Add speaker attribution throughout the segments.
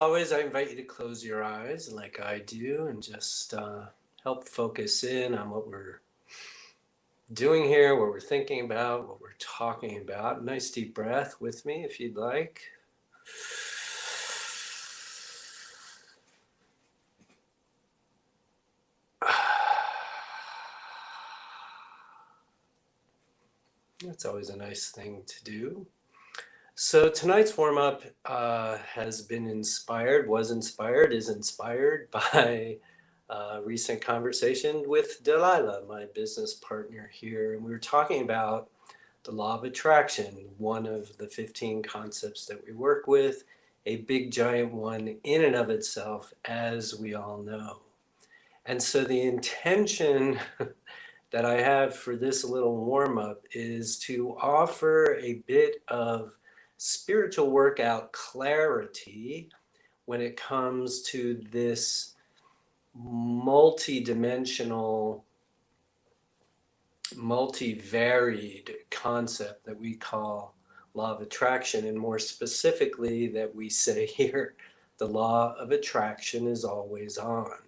Speaker 1: Always, I invite you to close your eyes like I do and just help focus in on what we're doing here, what we're thinking about, what we're talking about. Nice deep breath with me if you'd like. That's always a nice thing to do. So tonight's warm up has been is inspired by a recent conversation with Delilah, my business partner here. And we were talking about the law of attraction, one of the 15 concepts that we work with, a big giant one in and of itself, as we all know. And so the intention that I have for this little warm up is to offer a bit of spiritual workout clarity when it comes to this multi-dimensional, multi-varied concept that we call law of attraction, and more specifically that we say here, the law of attraction is always on.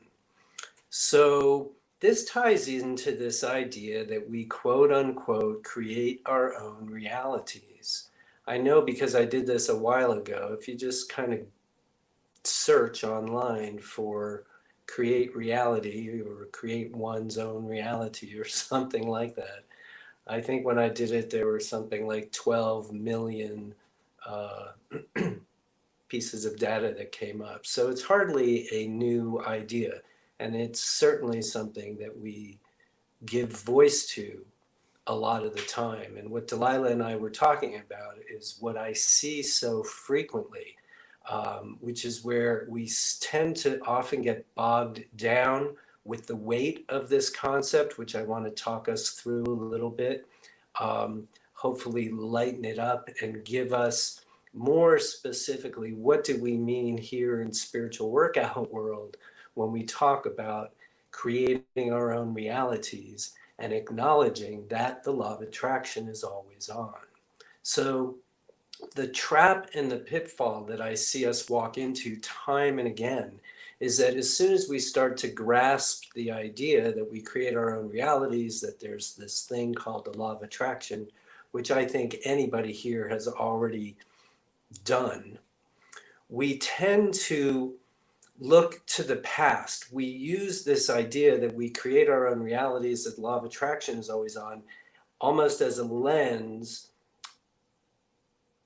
Speaker 1: So this ties into this idea that we quote unquote create our own realities. I know because I did this a while ago. If you just kind of search online for create reality or create one's own reality or something like that, I think when I did it, there were something like 12 million uh, pieces of data that came up. So it's hardly a new idea. And it's certainly something that we give voice to a lot of the time. And what Delilah and I were talking about is what I see so frequently, which is where we tend to often get bogged down with the weight of this concept, which I want to talk us through a little bit, hopefully lighten it up and give us more specifically, what do we mean here in spiritual workout world when we talk about creating our own realities and acknowledging that the law of attraction is always on. So the trap and the pitfall that I see us walk into time and again is that as soon as we start to grasp the idea that we create our own realities, that there's this thing called the law of attraction, which I think anybody here has already done, we tend to look to the past. We use this idea that we create our own realities, that the law of attraction is always on, almost as a lens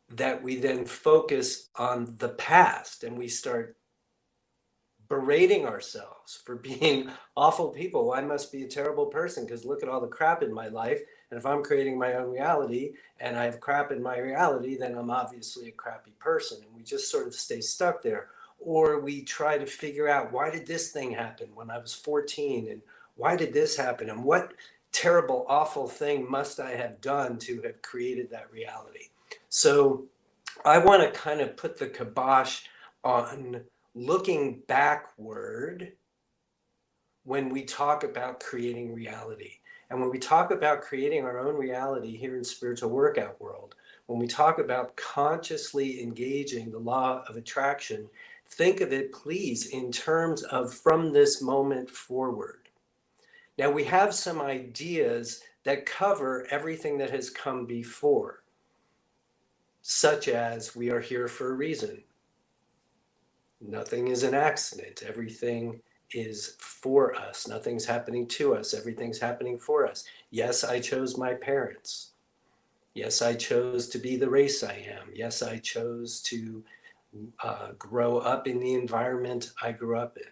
Speaker 1: that we then focus on the past, and we start berating ourselves for being awful people. I must be a terrible person because look at all the crap in my life. And if I'm creating my own reality and I have crap in my reality, then I'm obviously a crappy person. And we just sort of stay stuck there. Or we try to figure out, why did this thing happen when I was 14? And why did this happen? And what terrible, awful thing must I have done to have created that reality? So I want to kind of put the kibosh on looking backward when we talk about creating reality. And when we talk about creating our own reality here in spiritual workout world, when we talk about consciously engaging the law of attraction, think of it, please, in terms of from this moment forward. Now, we have some ideas that cover everything that has come before, such as we are here for a reason. Nothing is an accident. Everything is for us. Nothing's happening to us. Everything's happening for us. Yes, I chose my parents. Yes, I chose to be the race I am. Yes, I chose to grow up in the environment I grew up in.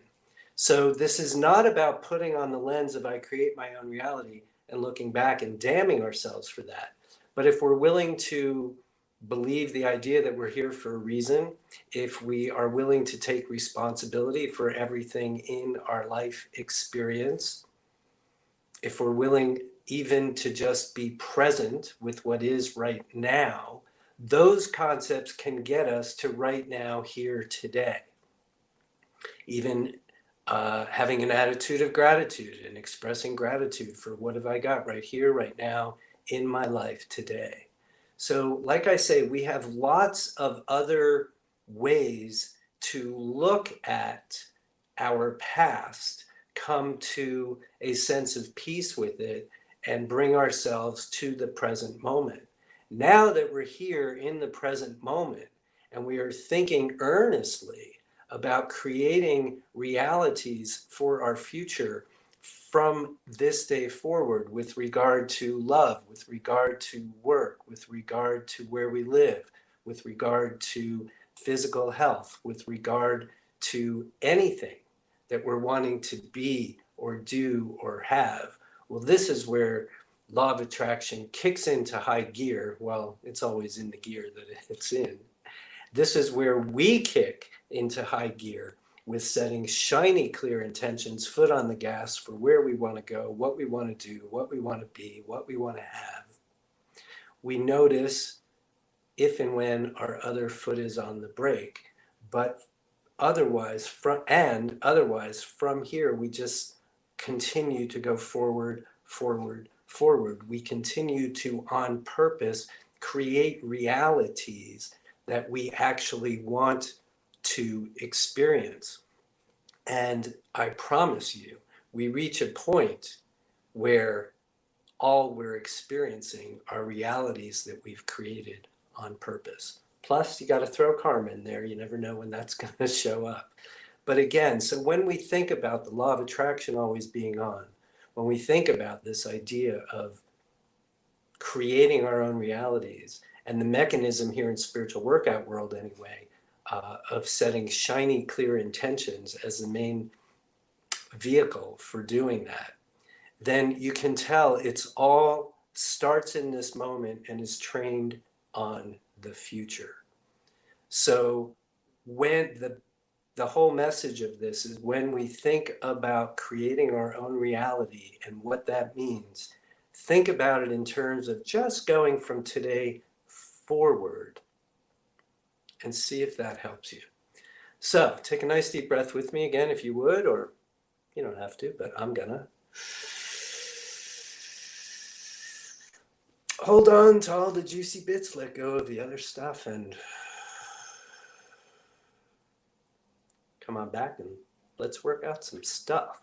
Speaker 1: So this is not about putting on the lens of I create my own reality and looking back and damning ourselves for that. But if we're willing to believe the idea that we're here for a reason, if we are willing to take responsibility for everything in our life experience, if we're willing even to just be present with what is right now, those concepts can get us to right now, here, today. Even having an attitude of gratitude and expressing gratitude for what have I got right here, right now, in my life today. So, like I say, we have lots of other ways to look at our past, come to a sense of peace with it, and bring ourselves to the present moment. Now that we're here in the present moment and we are thinking earnestly about creating realities for our future from this day forward, with regard to love, with regard to work, with regard to where we live, with regard to physical health, with regard to anything that we're wanting to be or do or have. Well, this is where law of attraction kicks into high gear. Well, it's always in the gear that it's in. This is where we kick into high gear with setting shiny, clear intentions, foot on the gas for where we want to go, what we want to do, what we want to be, what we want to have. We notice if and when our other foot is on the brake, but otherwise from here we just continue to go forward. We continue to, on purpose, create realities that we actually want to experience. And I promise you, we reach a point where all we're experiencing are realities that we've created on purpose. Plus, you got to throw karma in there. You never know when that's going to show up. But again, so when we think about the law of attraction always being on, when we think about this idea of creating our own realities, and the mechanism here in spiritual workout world anyway, of setting shiny, clear intentions as the main vehicle for doing that, then you can tell it's all starts in this moment and is trained on the future. So when the whole message of this is, when we think about creating our own reality and what that means, think about it in terms of just going from today forward and see if that helps you. So take a nice deep breath with me again, if you would, or you don't have to, but I'm gonna. Hold on to all the juicy bits, let go of the other stuff, and come on back and let's work out some stuff.